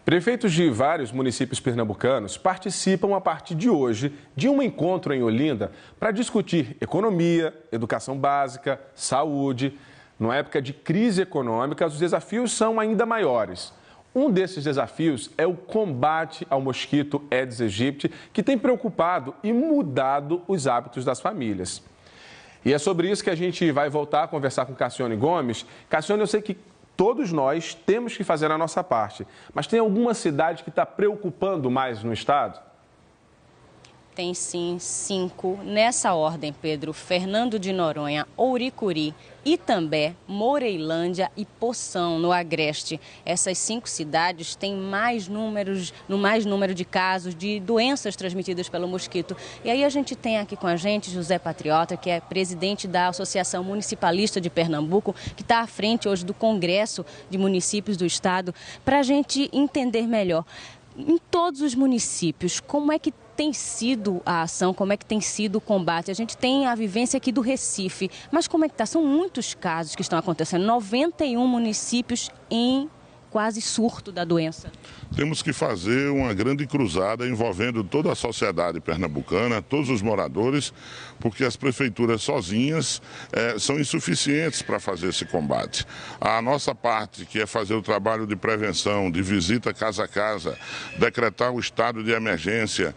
Prefeitos de vários municípios pernambucanos participam a partir de hoje de um encontro em Olinda para discutir economia, educação básica, saúde. Numa época de crise econômica, os desafios são ainda maiores. Um desses desafios é o combate ao mosquito Aedes aegypti, que tem preocupado e mudado os hábitos das famílias. E é sobre isso que a gente vai voltar a conversar com Cassiane Gomes. Cassiane, eu sei que todos nós temos que fazer a nossa parte, mas tem alguma cidade que está preocupando mais no estado? Tem sim, 5. Nessa ordem, Pedro: Fernando de Noronha, Ouricuri, Itambé, Moreilândia e Poção, no Agreste. Essas 5 cidades têm mais número de casos de doenças transmitidas pelo mosquito. E aí a gente tem aqui com a gente José Patriota, que é presidente da Associação Municipalista de Pernambuco, que está à frente hoje do Congresso de Municípios do Estado, para a gente entender melhor. Em todos os municípios, como é que tem sido a ação, como é que tem sido o combate? A gente tem a vivência aqui do Recife, mas como é que está? São muitos casos que estão acontecendo, 91 municípios em quase surto da doença. Temos que fazer uma grande cruzada envolvendo toda a sociedade pernambucana, todos os moradores, porque as prefeituras sozinhas são insuficientes para fazer esse combate. A nossa parte, que é fazer o trabalho de prevenção, de visita casa a casa, decretar o estado de emergência,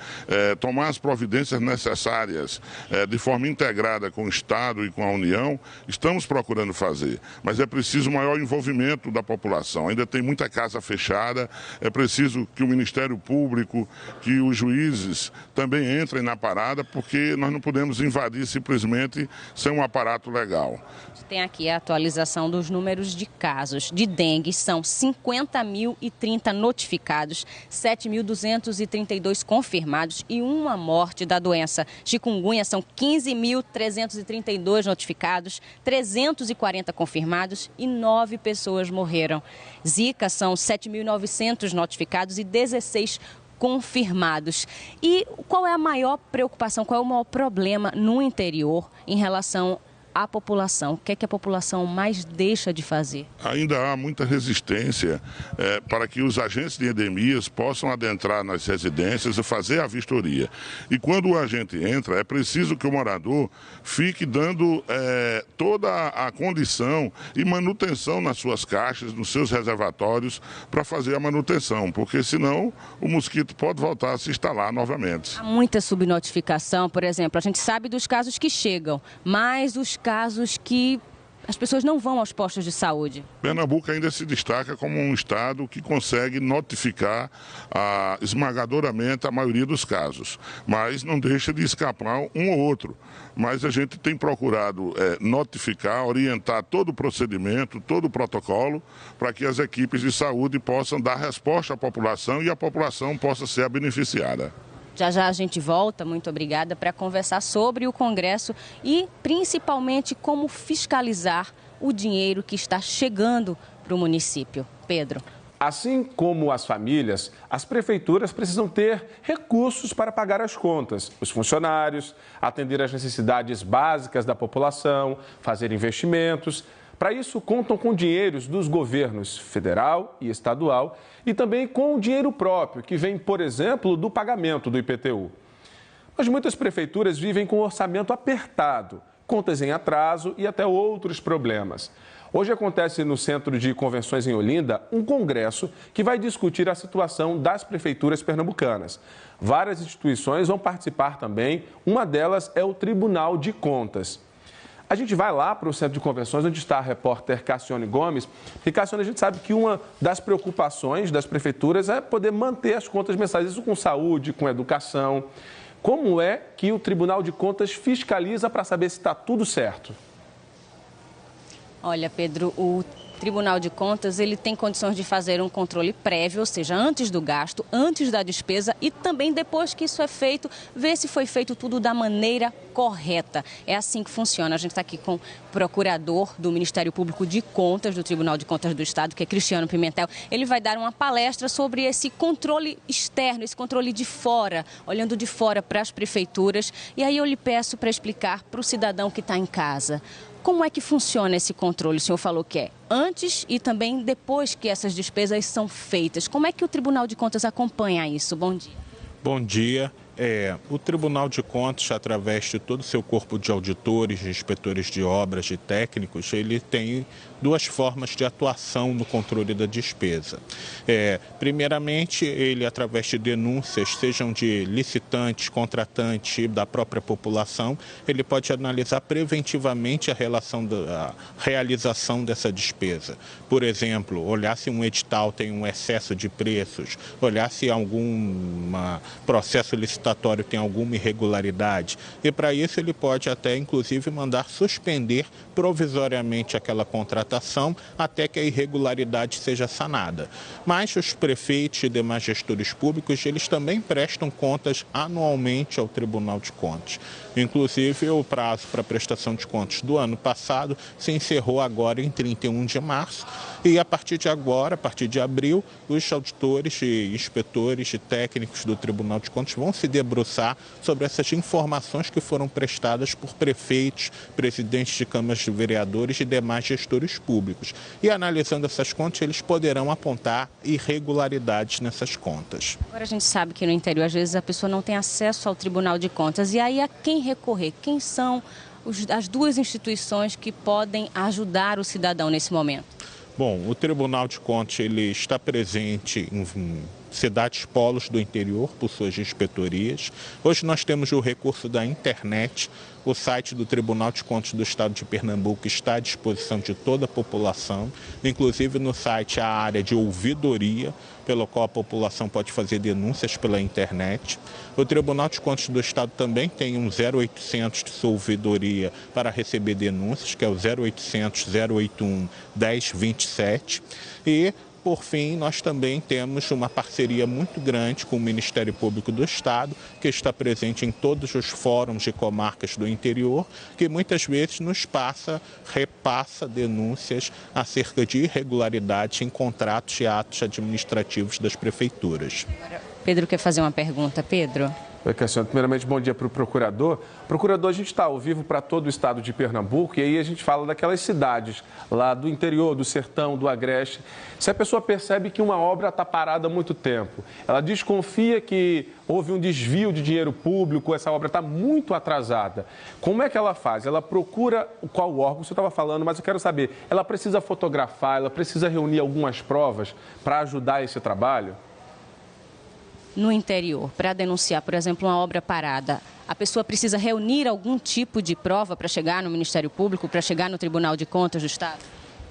tomar as providências necessárias de forma integrada com o Estado e com a União, estamos procurando fazer. Mas é preciso maior envolvimento da população. Ainda tem muita casa fechada, é preciso que o Ministério Público, que os juízes também entrem na parada, porque nós não podemos invadir simplesmente sem um aparato legal. Tem aqui a atualização dos números de casos de dengue. São 50.030 notificados, 7.232 confirmados e uma morte da doença. Chikungunya são 15.332 notificados, 340 confirmados e 9 pessoas morreram. Zika são 7.900 notificados e 16 confirmados. E qual é a maior preocupação, qual é o maior problema no interior em relação à população? O que é que a população mais deixa de fazer? Ainda há muita resistência para que os agentes de endemias possam adentrar nas residências e fazer a vistoria. E quando o agente entra, é preciso que o morador fique dando toda a condição e manutenção nas suas caixas, nos seus reservatórios, para fazer a manutenção, porque senão o mosquito pode voltar a se instalar novamente. Há muita subnotificação, por exemplo, a gente sabe dos casos que chegam, mas os casos que as pessoas não vão aos postos de saúde. Pernambuco ainda se destaca como um estado que consegue notificar esmagadoramente a maioria dos casos, mas não deixa de escapar um ou outro. Mas a gente tem procurado notificar, orientar todo o procedimento, todo o protocolo, para que as equipes de saúde possam dar resposta à população e a população possa ser a beneficiada. Já já a gente volta, muito obrigada, para conversar sobre o Congresso e principalmente como fiscalizar o dinheiro que está chegando para o município. Pedro. Assim como as famílias, as prefeituras precisam ter recursos para pagar as contas, os funcionários, atender às necessidades básicas da população, fazer investimentos. Para isso, contam com dinheiros dos governos federal e estadual e também com o dinheiro próprio, que vem, por exemplo, do pagamento do IPTU. Mas muitas prefeituras vivem com o orçamento apertado, contas em atraso e até outros problemas. Hoje acontece no Centro de Convenções em Olinda um congresso que vai discutir a situação das prefeituras pernambucanas. Várias instituições vão participar também, uma delas é o Tribunal de Contas. A gente vai lá para o Centro de Convenções, onde está a repórter Cassiane Gomes. E, Cassiane, a gente sabe que uma das preocupações das prefeituras é poder manter as contas mensais, isso com saúde, com educação. Como é que o Tribunal de Contas fiscaliza para saber se está tudo certo? Olha, Pedro, o Tribunal de Contas ele tem condições de fazer um controle prévio, ou seja, antes do gasto, antes da despesa e também depois que isso é feito, ver se foi feito tudo da maneira correta. É assim que funciona. A gente está aqui com o procurador do Ministério Público de Contas, do Tribunal de Contas do Estado, que é Cristiano Pimentel. Ele vai dar uma palestra sobre esse controle externo, esse controle de fora, olhando de fora para as prefeituras. E aí eu lhe peço para explicar para o cidadão que está em casa. Como é que funciona esse controle? O senhor falou que é antes e também depois que essas despesas são feitas. Como é que o Tribunal de Contas acompanha isso? Bom dia. Bom dia. O Tribunal de Contas, através de todo o seu corpo de auditores, de inspetores de obras, de técnicos, ele tem duas formas de atuação no controle da despesa. Primeiramente, ele, através de denúncias, sejam de licitantes, contratantes e da própria população, ele pode analisar preventivamente a realização dessa despesa. Por exemplo, olhar se um edital tem um excesso de preços, olhar se algum processo licitatório tem alguma irregularidade. E para isso ele pode até, inclusive, mandar suspender provisoriamente aquela contratação até que a irregularidade seja sanada. Mas os prefeitos e demais gestores públicos, eles também prestam contas anualmente ao Tribunal de Contas. Inclusive, o prazo para prestação de contas do ano passado se encerrou agora em 31 de março. E a partir de agora, a partir de abril, os auditores e inspetores e técnicos do Tribunal de Contas vão se debruçar sobre essas informações que foram prestadas por prefeitos, presidentes de câmaras de vereadores e demais gestores públicos. E analisando essas contas, eles poderão apontar irregularidades nessas contas. Agora a gente sabe que no interior, às vezes, a pessoa não tem acesso ao Tribunal de Contas. E aí a quem recorrer? Quem são as duas instituições que podem ajudar o cidadão nesse momento? Bom, o Tribunal de Contas ele está presente em cidades polos do interior por suas inspetorias. Hoje nós temos o recurso da internet. O site do Tribunal de Contas do Estado de Pernambuco está à disposição de toda a população. Inclusive no site há a área de ouvidoria, pelo qual a população pode fazer denúncias pela internet. O Tribunal de Contas do Estado também tem um 0800 de sua ouvidoria para receber denúncias, que é o 0800 081 1027. E por fim, nós também temos uma parceria muito grande com o Ministério Público do Estado, que está presente em todos os fóruns de comarcas do interior, que muitas vezes repassa denúncias acerca de irregularidades em contratos e atos administrativos das prefeituras. Pedro quer fazer uma pergunta. Pedro? Oi, Cassiano. Primeiramente, bom dia para o procurador. Procurador, a gente está ao vivo para todo o estado de Pernambuco e aí a gente fala daquelas cidades lá do interior, do sertão, do agreste. Se a pessoa percebe que uma obra está parada há muito tempo, ela desconfia que houve um desvio de dinheiro público, essa obra está muito atrasada. Como é que ela faz? Ela procura qual órgão? Você estava falando, mas eu quero saber, ela precisa fotografar, ela precisa reunir algumas provas para ajudar esse trabalho? No interior, para denunciar, por exemplo, uma obra parada, a pessoa precisa reunir algum tipo de prova para chegar no Ministério Público, para chegar no Tribunal de Contas do Estado?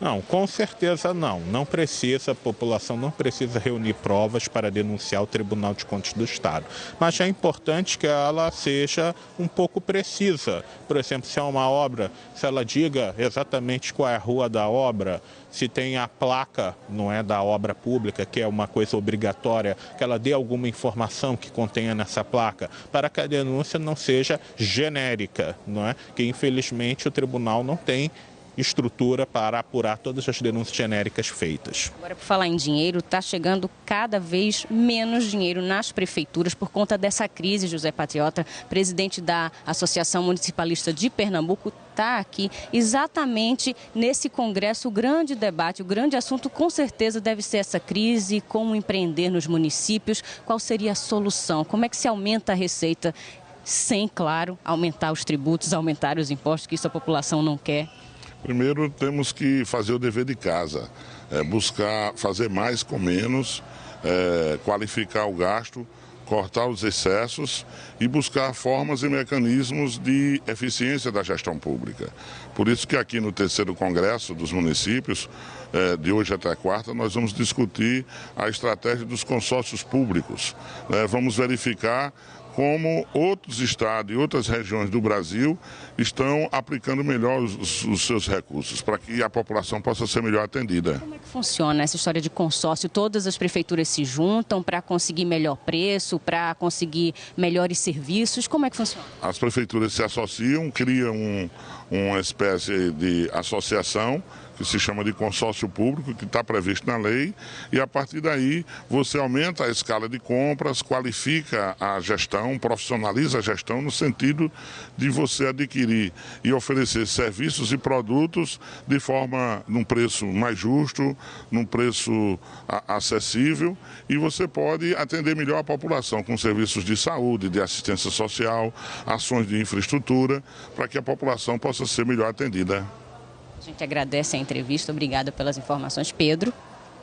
Não, com certeza não. Não precisa, a população não precisa reunir provas para denunciar o Tribunal de Contas do Estado. Mas é importante que ela seja um pouco precisa. Por exemplo, se é uma obra, se ela diga exatamente qual é a rua da obra, se tem a placa, não é, da obra pública, que é uma coisa obrigatória, que ela dê alguma informação que contenha nessa placa, para que a denúncia não seja genérica, não é? Que infelizmente o tribunal não tem estrutura para apurar todas as denúncias genéricas feitas. Agora, por falar em dinheiro, está chegando cada vez menos dinheiro nas prefeituras por conta dessa crise. José Patriota, presidente da Associação Municipalista de Pernambuco, está aqui exatamente nesse congresso. O grande debate, o grande assunto, com certeza, deve ser essa crise, como empreender nos municípios, qual seria a solução, como é que se aumenta a receita sem, claro, aumentar os tributos, aumentar os impostos, que isso a população não quer. Primeiro temos que fazer o dever de casa, buscar fazer mais com menos, qualificar o gasto, cortar os excessos e buscar formas e mecanismos de eficiência da gestão pública. Por isso que aqui no terceiro congresso dos municípios, de hoje até quarta, nós vamos discutir a estratégia dos consórcios públicos. Vamos verificar como outros estados e outras regiões do Brasil estão aplicando melhor os seus recursos, para que a população possa ser melhor atendida. Como é que funciona essa história de consórcio? Todas as prefeituras se juntam para conseguir melhor preço, para conseguir melhores serviços? Como é que funciona? As prefeituras se associam, criam uma espécie de associação que se chama de consórcio público, que está previsto na lei, e a partir daí você aumenta a escala de compras, qualifica a gestão, profissionaliza a gestão no sentido de você adquirir e oferecer serviços e produtos de forma, num preço mais justo, num preço acessível, e você pode atender melhor a população com serviços de saúde, de assistência social, ações de infraestrutura, para que a população possa ser melhor atendida. A gente agradece a entrevista, obrigada pelas informações, Pedro.